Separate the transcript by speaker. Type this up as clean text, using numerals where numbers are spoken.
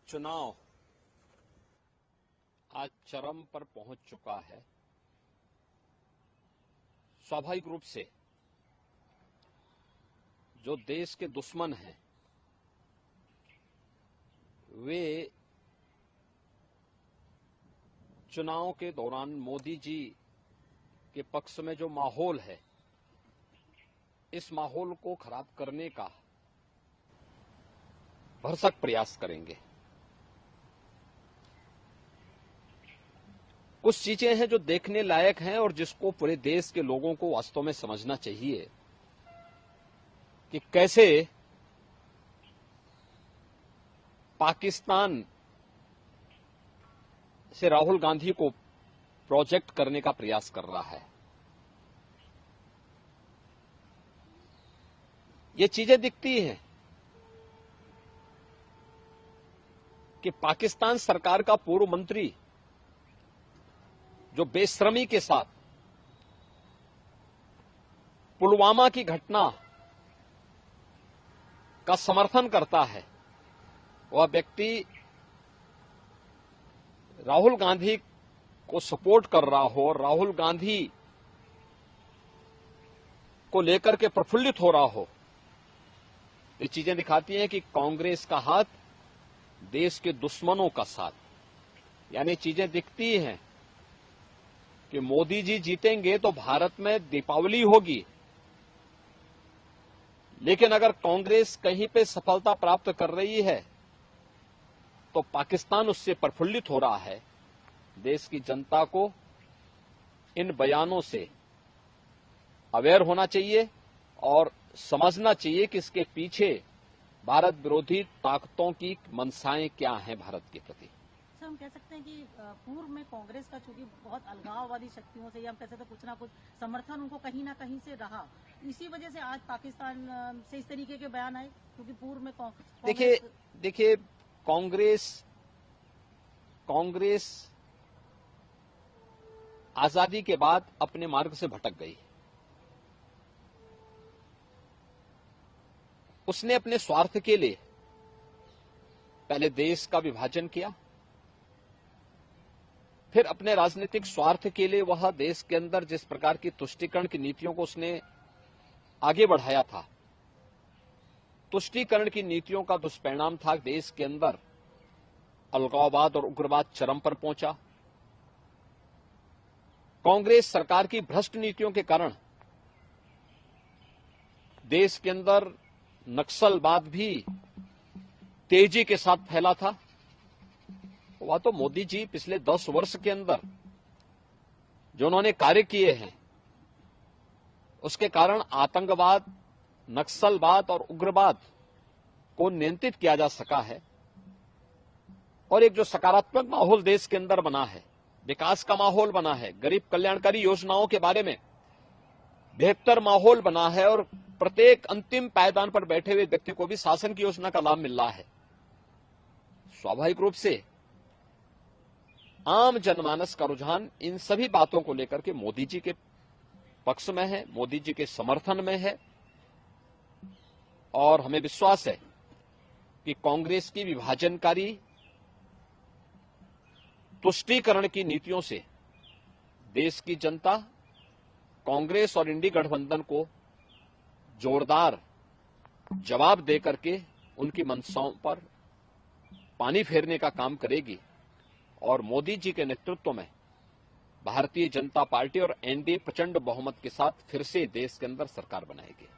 Speaker 1: चुनाव आज चरम पर पहुंच चुका है। स्वाभाविक रूप से जो देश के दुश्मन हैं वे चुनाव के दौरान मोदी जी के पक्ष में जो माहौल है, इस माहौल को खराब करने का भरसक प्रयास करेंगे। कुछ चीजें हैं जो देखने लायक हैं और जिसको पूरे देश के लोगों को वास्तव में समझना चाहिए कि कैसे पाकिस्तान से राहुल गांधी को प्रोजेक्ट करने का प्रयास कर रहा है। ये चीजें दिखती हैं कि पाकिस्तान सरकार का पूर्व मंत्री जो बेशर्मी के साथ पुलवामा की घटना का समर्थन करता है, वह व्यक्ति राहुल गांधी को सपोर्ट कर रहा हो, राहुल गांधी को लेकर के प्रफुल्लित हो रहा हो, ये चीजें दिखाती हैं कि कांग्रेस का हाथ देश के दुश्मनों का साथ। यानी चीजें दिखती हैं कि मोदी जी जीतेंगे तो भारत में दीपावली होगी, लेकिन अगर कांग्रेस कहीं पे सफलता प्राप्त कर रही है तो पाकिस्तान उससे प्रफुल्लित हो रहा है। देश की जनता को इन बयानों से अवेयर होना चाहिए और समझना चाहिए कि इसके पीछे भारत विरोधी ताकतों की मंशाएं क्या हैं भारत के प्रति।
Speaker 2: हम कह सकते हैं कि पूर्व में कांग्रेस का चूंकि बहुत अलगाववादी शक्तियों से, या हम कह सकते हैं कुछ ना कुछ समर्थन उनको कहीं ना कहीं से रहा, इसी वजह से आज पाकिस्तान से इस तरीके के बयान आए। क्योंकि पूर्व में
Speaker 1: देखिए कांग्रेस आजादी के बाद अपने मार्ग से भटक गई। उसने अपने स्वार्थ के लिए पहले देश का विभाजन किया, फिर अपने राजनीतिक स्वार्थ के लिए वह देश के अंदर जिस प्रकार की तुष्टीकरण की नीतियों को उसने आगे बढ़ाया था, तुष्टीकरण की नीतियों का दुष्परिणाम था देश के अंदर अलगाववाद और उग्रवाद चरम पर पहुंचा। कांग्रेस सरकार की भ्रष्ट नीतियों के कारण देश के अंदर नक्सलवाद भी तेजी के साथ फैला था। वह तो मोदी जी पिछले 10 वर्ष के अंदर जो उन्होंने कार्य किए हैं, उसके कारण आतंकवाद, नक्सलवाद और उग्रवाद को नियंत्रित किया जा सका है। और एक जो सकारात्मक माहौल देश के अंदर बना है, विकास का माहौल बना है, गरीब कल्याणकारी योजनाओं के बारे में बेहतर माहौल बना है और प्रत्येक अंतिम पायदान पर बैठे हुए व्यक्ति को भी शासन की योजना का लाभ मिल रहा है। स्वाभाविक रूप से आम जनमानस का रुझान इन सभी बातों को लेकर के मोदी जी के पक्ष में है, मोदी जी के समर्थन में है। और हमें विश्वास है कि कांग्रेस की विभाजनकारी तुष्टीकरण की नीतियों से देश की जनता कांग्रेस और इंडी गठबंधन को जोरदार जवाब देकर के उनकी मंशाओं पर पानी फेरने का काम करेगी और मोदी जी के नेतृत्व में भारतीय जनता पार्टी और एनडीए प्रचंड बहुमत के साथ फिर से देश के अंदर सरकार बनाएगी।